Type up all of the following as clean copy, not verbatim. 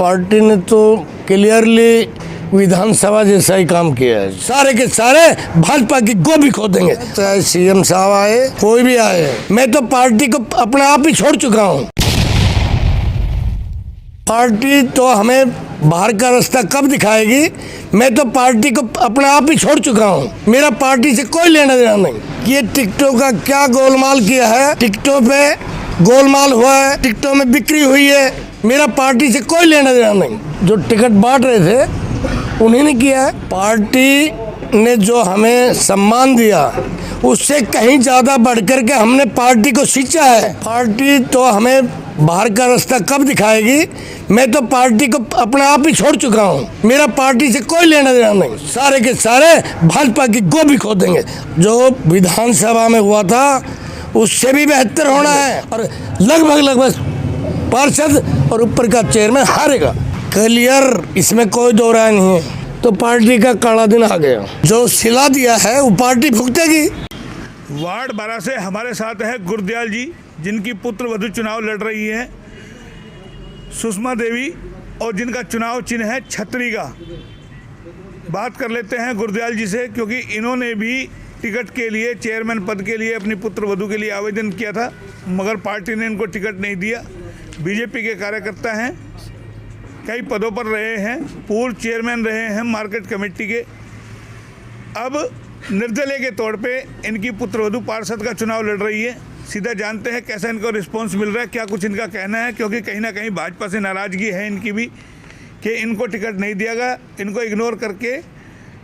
Party ने तो clearly विधानसभा जैसा ही काम किया है। सारे के सारे भाजपा की गोभी खो देंगे, चाहे सीएम साहब आए कोई भी आए। मैं तो पार्टी को अपने आप ही छोड़ चुका हूँ। पार्टी तो हमें बाहर का रास्ता कब दिखाएगी, मैं तो पार्टी को अपने आप ही छोड़ चुका हूँ। मेरा पार्टी से कोई लेना देना नहीं। ये टिकटों का क्या गोलमाल किया है, टिकटों पे गोलमाल हुआ है, टिकटों में बिक्री हुई है। मेरा पार्टी से कोई लेना देना नहीं। जो टिकट बांट रहे थे उन्हीं ने किया है। पार्टी ने जो हमें सम्मान दिया उससे कहीं ज़्यादा बढ़कर के हमने पार्टी को सींचा है। पार्टी तो हमें बाहर का रास्ता कब दिखाएगी, मैं तो पार्टी को अपने आप ही छोड़ चुका हूँ। मेरा पार्टी से कोई लेना देना नहीं। सारे के सारे भाजपा की गोभी खो देंगे। जो विधानसभा में हुआ था उससे भी बेहतर होना है और लगभग पार्षद और ऊपर का चेयरमैन हारेगा। क्लियर, इसमें कोई दो राय नहीं है। तो पार्टी का काला दिन आ गया। जो सिला दिया है वो पार्टी भुगतेगी। वार्ड 12 से हमारे साथ है गुरदयाल जी, जिनकी पुत्र वधू चुनाव लड़ रही है, सुषमा देवी, और जिनका चुनाव चिन्ह है छतरी का। बात कर लेते हैं गुरदयाल जी से, क्योंकि इन्होंने भी टिकट के लिए, चेयरमैन पद के लिए अपनी पुत्र वधू के लिए आवेदन किया था, मगर पार्टी ने इनको टिकट नहीं दिया। बीजेपी के कार्यकर्ता हैं, कई पदों पर रहे हैं, पूर्व चेयरमैन रहे हैं मार्केट कमेटी के। अब निर्दलीय के तौर पे इनकी पुत्रवधू पार्षद का चुनाव लड़ रही है। सीधा जानते हैं कैसा इनको रिस्पांस मिल रहा है, क्या कुछ इनका कहना है, क्योंकि कहीं ना कहीं भाजपा से नाराज़गी है इनकी भी कि इनको टिकट नहीं दिया गया, इनको इग्नोर करके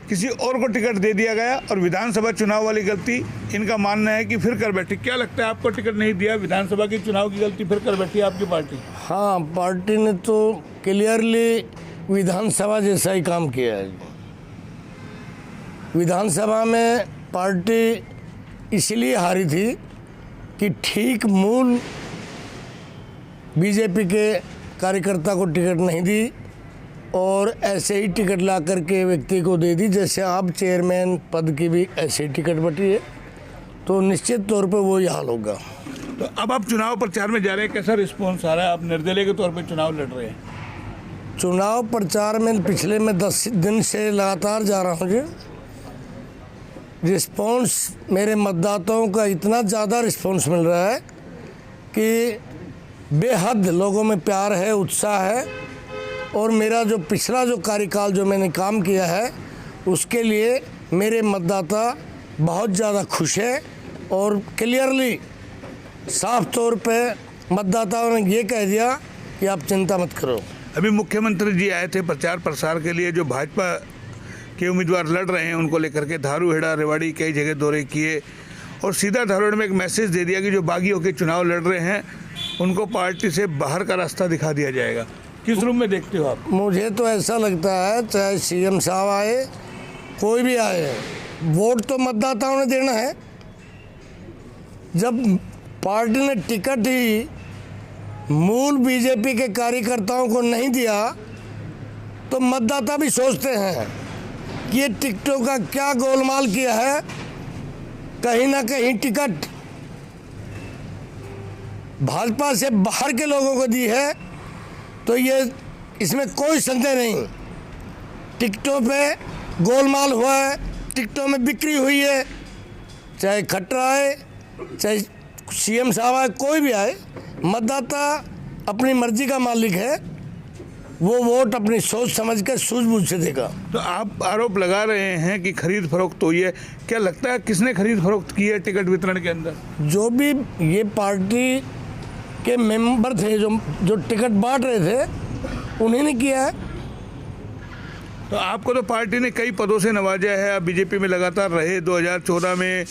किसी और को टिकट दे दिया गया, और विधानसभा चुनाव वाली गलती इनका मानना है कि फिर कर बैठी। क्या लगता है, आपको टिकट नहीं दिया, विधानसभा की चुनाव की गलती फिर कर बैठी आपकी पार्टी? हाँ, पार्टी ने तो क्लियरली विधानसभा जैसा ही काम किया है। विधानसभा में पार्टी इसलिए हारी थी कि ठीक मूल बीजेपी के कार्यकर्ता को टिकट नहीं दी और ऐसे ही टिकट ला करके व्यक्ति को दे दी। जैसे आप चेयरमैन पद की भी ऐसे ही टिकट बटी है, तो निश्चित तौर पे वो ही हाल होगा। तो अब आप चुनाव प्रचार में जा रहे हैं, कैसा रिस्पॉन्स आ रहा है? आप निर्दलीय के तौर पे चुनाव लड़ रहे हैं। चुनाव प्रचार में पिछले मैं 10 दिन से लगातार जा रहा हूँ जी। रिस्पॉन्स मेरे मतदाताओं का इतना ज़्यादा रिस्पॉन्स मिल रहा है कि बेहद लोगों में प्यार है, उत्साह है, और मेरा जो पिछला जो कार्यकाल जो मैंने काम किया है उसके लिए मेरे मतदाता बहुत ज़्यादा खुश है। और क्लियरली साफ तौर पे मतदाताओं ने ये कह दिया कि आप चिंता मत करो। अभी मुख्यमंत्री जी आए थे प्रचार प्रसार के लिए, जो भाजपा के उम्मीदवार लड़ रहे हैं उनको लेकर के धारू, हेड़ा, रेवाड़ी कई जगह दौरे किए, और सीधा धारूड़ में एक मैसेज दे दिया कि जो बागी होकर चुनाव लड़ रहे हैं उनको पार्टी से बाहर का रास्ता दिखा दिया जाएगा। किस रूप में देखते हो आप? मुझे तो ऐसा लगता है, चाहे सीएम साहब आए कोई भी आए, वोट तो मतदाताओं ने देना है। जब पार्टी ने टिकट ही मूल बीजेपी के कार्यकर्ताओं को नहीं दिया तो मतदाता भी सोचते हैं कि ये टिकटों का क्या गोलमाल किया है। कहीं ना कहीं टिकट भाजपा से बाहर के लोगों को दी है, तो ये इसमें कोई संदेह नहीं। टिकटों पे गोलमाल हुआ है, टिकटों में बिक्री हुई है। चाहे खट्टर आए, चाहे सीएम साहब आए, कोई भी आए, मतदाता अपनी मर्जी का मालिक है। वो वोट अपनी सोच समझ कर सूझबूझ से देगा। तो आप आरोप लगा रहे हैं कि खरीद फरोख्त हुई है, क्या लगता है किसने खरीद फरोख्त की है टिकट वितरण के अंदर? जो भी ये पार्टी के मेंबर थे, जो टिकट बांट रहे थे, उन्हीं ने किया है। तो आपको तो पार्टी ने कई पदों से नवाजा है, आप बीजेपी में लगातार रहे, 2014 में,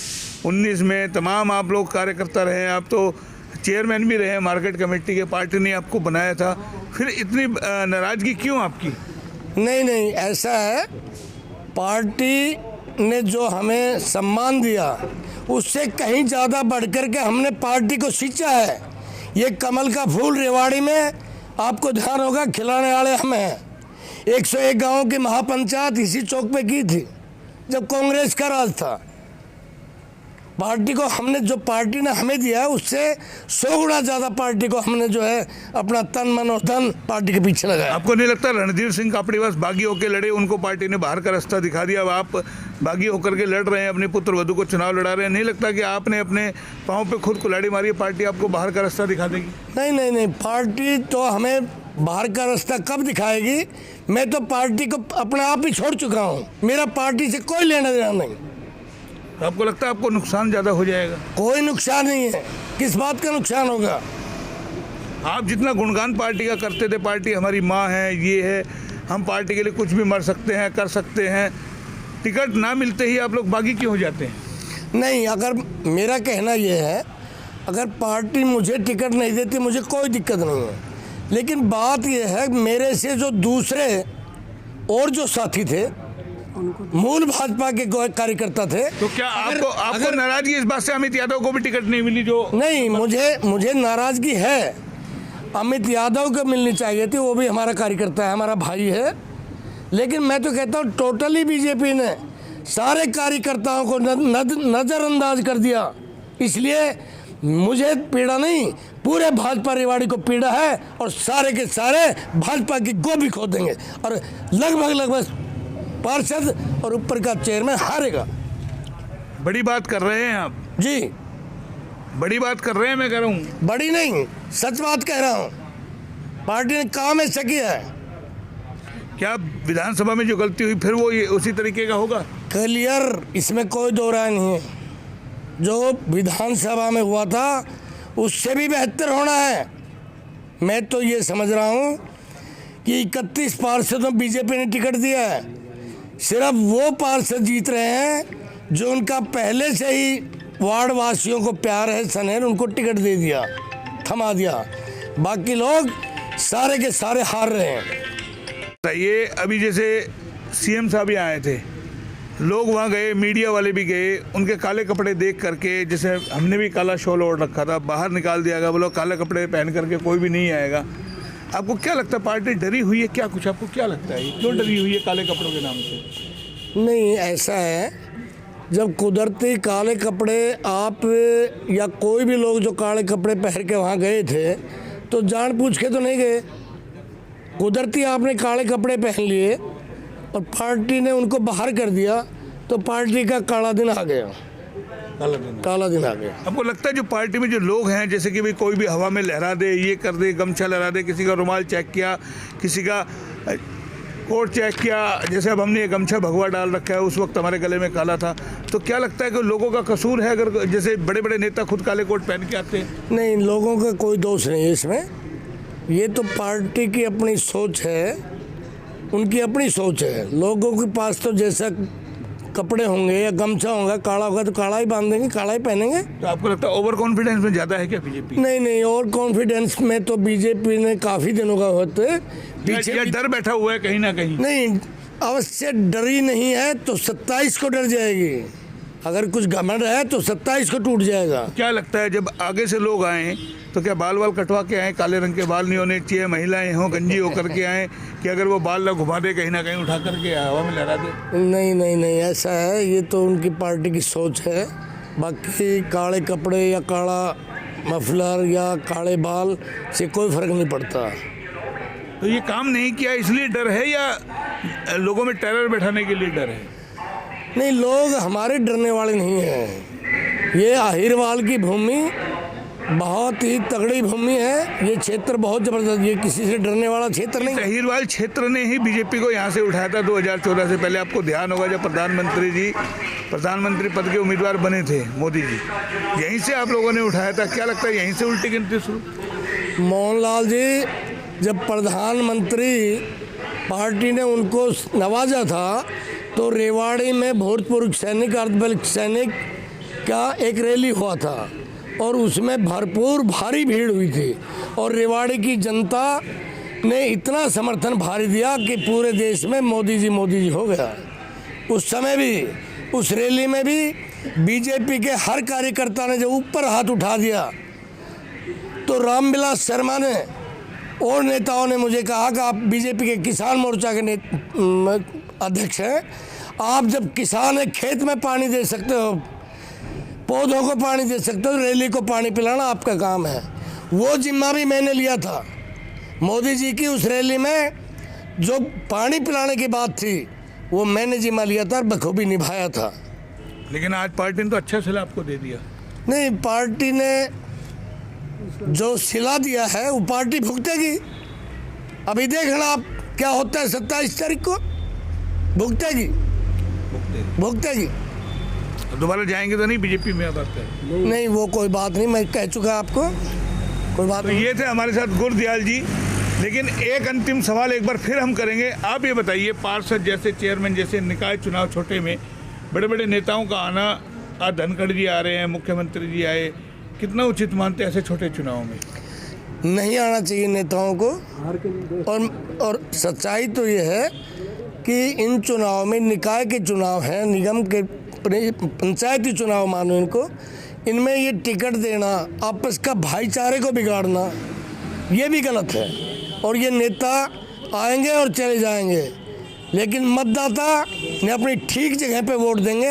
19 में तमाम आप लोग कार्यकर्ता रहे, आप तो चेयरमैन भी रहे मार्केट कमेटी के, पार्टी ने आपको बनाया था, फिर इतनी नाराज़गी क्यों आपकी? नहीं, ऐसा है, पार्टी ने जो हमें सम्मान दिया उससे कहीं ज़्यादा बढ़कर के हमने पार्टी को सींचा है। ये कमल का फूल रेवाड़ी में आपको ध्यान होगा खिलाने वाले हम हैं। 101 गाँव की महापंचायत इसी चौक पे की थी जब कांग्रेस का राज था। पार्टी को हमने जो पार्टी ने हमें दिया है उससे 100 गुना ज़्यादा पार्टी को हमने जो है अपना तन मन और धन पार्टी के पीछे लगाया। आपको नहीं लगता रणधीर सिंह कापड़ीवास बागी होकर लड़े, उनको पार्टी ने बाहर का रास्ता दिखा दिया, अब आप बागी होकर के लड़ रहे हैं, अपने पुत्र वधू को चुनाव लड़ा रहे हैं, नहीं लगता कि आपने अपने पाँव पे खुद कुल्हाड़ी मारी, पार्टी आपको बाहर का रास्ता दिखा देगी? नहीं नहीं नहीं, पार्टी तो हमें बाहर का रास्ता कब दिखाएगी? मैं तो पार्टी को अपने आप ही छोड़ चुका हूँ, मेरा पार्टी से कोई लेना देना नहीं। आपको लगता है आपको नुकसान ज़्यादा हो जाएगा? कोई नुकसान नहीं है, किस बात का नुकसान होगा? आप जितना गुणगान पार्टी का करते थे, पार्टी हमारी माँ है, ये है, हम पार्टी के लिए कुछ भी मर सकते हैं, कर सकते हैं, टिकट ना मिलते ही आप लोग बागी क्यों हो जाते हैं? नहीं, अगर मेरा कहना ये है, अगर पार्टी मुझे टिकट नहीं देती मुझे कोई दिक्कत नहीं है, लेकिन बात ये है मेरे से जो दूसरे और जो साथी थे, मूल भाजपा के कार्यकर्ता थे, तो क्या आपको नाराजगी इस बात से अमित यादव को भी टिकट नहीं मिली? जो नहीं, मुझे नाराजगी है, अमित यादव को मिलनी चाहिए थी, वो भी हमारा कार्यकर्ता है, हमारा भाई है, लेकिन मैं तो कहता हूँ टोटली बीजेपी ने सारे कार्यकर्ताओं को नज़रअंदाज कर दिया, इसलिए मुझे पीड़ा नहीं, पूरे भाजपा रेवाड़ी को पीड़ा है, और सारे के सारे भाजपा की गोभी खो देंगे, और लगभग पार्षद और ऊपर का चेयरमैन हारेगा। बड़ी बात कर रहे हैं आप जी, बड़ी बात कर रहे हैं, मैं कह रहा हूँ बड़ी नहीं, सच बात कह रहा हूँ, पार्टी ने काम ऐसा किया है। क्या विधानसभा में जो गलती हुई फिर वो ये उसी तरीके का होगा? क्लियर, इसमें कोई दो राय नहीं है, जो विधानसभा में हुआ था उससे भी बेहतर होना है। मैं तो ये समझ रहा हूँ कि 31 पार्षदों बीजेपी ने टिकट दिया है, सिर्फ वो पार्षद जीत रहे हैं जो उनका पहले से ही वार्ड वासियों को प्यार है, स्नेह, उनको टिकट दे दिया, थमा दिया, बाकी लोग सारे के सारे हार रहे हैं। ये अभी जैसे सीएम साहब ही आए थे, लोग वहाँ गए, मीडिया वाले भी गए, उनके काले कपड़े देख करके, जैसे हमने भी काला शॉल ओढ़ रखा था, बाहर निकाल दिया गया, बोलो काले कपड़े पहन करके कोई भी नहीं आएगा। आपको क्या लगता है पार्टी डरी हुई है क्या? कुछ आपको क्या लगता है क्यों डरी हुई है काले कपड़ों के नाम से? नहीं, ऐसा है, जब कुदरती काले कपड़े आप या कोई भी लोग जो काले कपड़े पहन के वहाँ गए थे तो जान पूछ के तो नहीं गए, कुदरती आपने काले कपड़े पहन लिए और पार्टी ने उनको बाहर कर दिया तो पार्टी का काला दिन आ गया, काला दिन आ गया। आपको लगता है जो पार्टी में जो लोग हैं, जैसे कि भाई कोई भी हवा में लहरा दे, ये कर दे, गमछा लहरा दे, किसी का रुमाल चेक किया, किसी का कोट चेक किया, जैसे अब हमने ये गमछा भगवा डाल रखा है, उस वक्त हमारे गले में काला था, तो क्या लगता है कि लोगों का कसूर है अगर जैसे बड़े बड़े नेता खुद काले कोट पहन के आते हैं? नहीं, लोगों का कोई दोष नहीं है इसमें, ये तो पार्टी की अपनी सोच है, उनकी अपनी सोच है। लोगों के पास तो जैसा कपड़े होंगे या गमछा होगा, काला होगा तो काला ही बांध देंगे, काला ही पहनेंगे। तो आपको लगता है ओवर कॉन्फिडेंस में ज़्यादा है क्या बीजेपी? नहीं नहीं, ओवर कॉन्फिडेंस में तो बीजेपी ने काफ़ी दिनों का होते पीछे डर बैठा हुआ है कहीं ना कहीं? नहीं, अवश्य डरी नहीं है तो 27 को डर जाएगी, अगर कुछ घमंड है तो 27 को टूट जाएगा। क्या लगता है जब आगे से लोग आए तो क्या बाल कटवा के आए, काले रंग के बाल नहीं होने चाहिए, महिलाएं हों गंजी होकर के आए, कि अगर वो बाल ना घुमा दे कहीं ना कहीं उठा करके हवा में लहरा दे? नहीं नहीं नहीं, ऐसा है, ये तो उनकी पार्टी की सोच है, बाकी काले कपड़े या काला मफलर या काले बाल से कोई फर्क नहीं पड़ता। तो ये काम नहीं किया इसलिए डर है या लोगों में टेरर बैठाने के लिए डर है? नहीं, लोग हमारे डरने वाले नहीं हैं, ये अहिरवाल की भूमि बहुत ही तगड़ी भूमि है, ये क्षेत्र बहुत ज़बरदस्त, ये किसी से डरने वाला क्षेत्र नहीं। अहिरवाल क्षेत्र ने ही बीजेपी को यहाँ से उठाया था 2014 से पहले। आपको ध्यान होगा जब प्रधानमंत्री पद के उम्मीदवार बने थे मोदी जी, यहीं से आप लोगों ने उठाया था। क्या लगता है यहीं से उल्टी गिनती शुरू? मोहनलाल जी जब प्रधानमंत्री पार्टी ने उनको नवाजा था तो रेवाड़ी में भूतपूर्व सैनिक, अर्धसैनिक सैनिक का एक रैली हुआ था और उसमें भरपूर भारी भीड़ हुई थी और रेवाड़ी की जनता ने इतना समर्थन भारी दिया कि पूरे देश में मोदी जी हो गया। उस समय भी, उस रैली में भी बीजेपी के हर कार्यकर्ता ने जब ऊपर हाथ उठा दिया तो रामविलास शर्मा ने और नेताओं ने मुझे कहा कि आप बीजेपी के किसान मोर्चा के अध्यक्ष हैं, आप जब किसान एक खेत में पानी दे सकते हो पौधों को पानी दे सकते हो, रैली को पानी पिलाना आपका काम है। वो जिम्मा भी मैंने लिया था। मोदी जी की उस रैली में जो पानी पिलाने की बात थी वो मैंने जिम्मा लिया था और बखूबी निभाया था। लेकिन आज पार्टी ने तो अच्छा सिला आपको दे दिया। नहीं, पार्टी ने जो सिला दिया है वो पार्टी भुगतेगी। अभी देखना आप क्या होता है 27 तारीख को। भुगतेगी। तो दोबारा जाएंगे तो नहीं बीजेपी में? अब नहीं, वो कोई बात नहीं, मैं कह चुका आपको, कोई बात तो नहीं। ये थे हमारे साथ गुरदयाल जी। लेकिन एक अंतिम सवाल एक बार फिर हम करेंगे। आप ये बताइए, पार्षद जैसे, चेयरमैन जैसे निकाय चुनाव छोटे में बड़े बड़े नेताओं का आना, आज धनखड़ जी आ रहे हैं, मुख्यमंत्री जी आए, कितना उचित मानते हैं ऐसे छोटे चुनाव में? नहीं आना चाहिए नेताओं को। और सच्चाई तो ये है कि इन चुनाव में, निकाय के चुनाव हैं, निगम के पंचायती चुनाव मानो इनको, इनमें ये टिकट देना, आपस का भाईचारे को बिगाड़ना, ये भी गलत है। और ये नेता आएंगे और चले जाएंगे, लेकिन मतदाता ने अपनी ठीक जगह पे वोट देंगे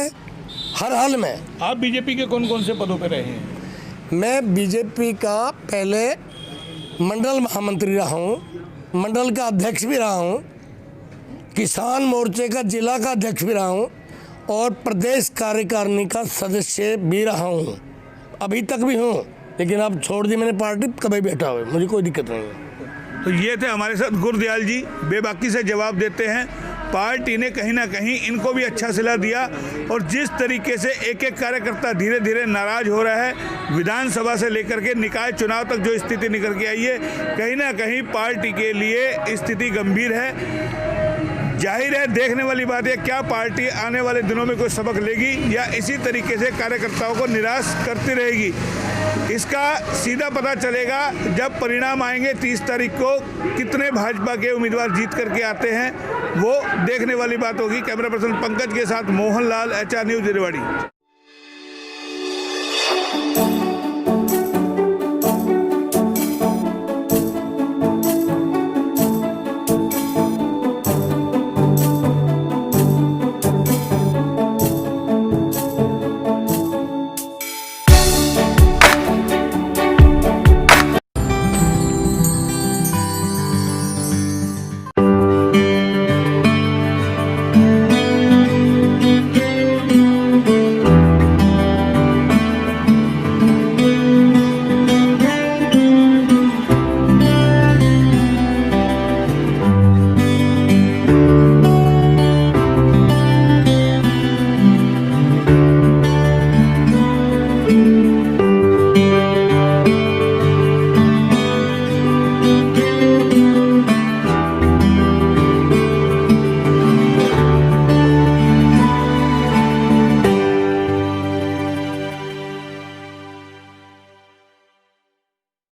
हर हाल में। आप बीजेपी के कौन कौन से पदों पे रहे हैं? मैं बीजेपी का पहले मंडल महामंत्री रहा हूँ, मंडल का अध्यक्ष भी रहा हूँ, किसान मोर्चे का जिला का अध्यक्ष भी रहा हूँ और प्रदेश कार्यकारिणी का सदस्य भी रहा हूँ। अभी तक भी हूँ, लेकिन अब छोड़ दी मैंने पार्टी, कभी बैठा हुआ, मुझे कोई दिक्कत नहीं है। तो ये थे हमारे साथ गुरदयाल जी, बेबाकी से जवाब देते हैं। पार्टी ने कहीं ना कहीं इनको भी अच्छा सिला दिया और जिस तरीके से एक एक कार्यकर्ता धीरे धीरे नाराज हो रहा है, विधानसभा से लेकर के निकाय चुनाव तक जो स्थिति निकल के आई है, कहीं ना कहीं पार्टी के लिए स्थिति गंभीर है। जाहिर है, देखने वाली बात है क्या पार्टी आने वाले दिनों में कोई सबक लेगी या इसी तरीके से कार्यकर्ताओं को निराश करती रहेगी। इसका सीधा पता चलेगा जब परिणाम आएंगे 30 तारीख को। कितने भाजपा के उम्मीदवार जीत करके आते हैं वो देखने वाली बात होगी। कैमरा पर्सन पंकज के साथ मोहन लाल, HR न्यूज़, रेवाड़ी।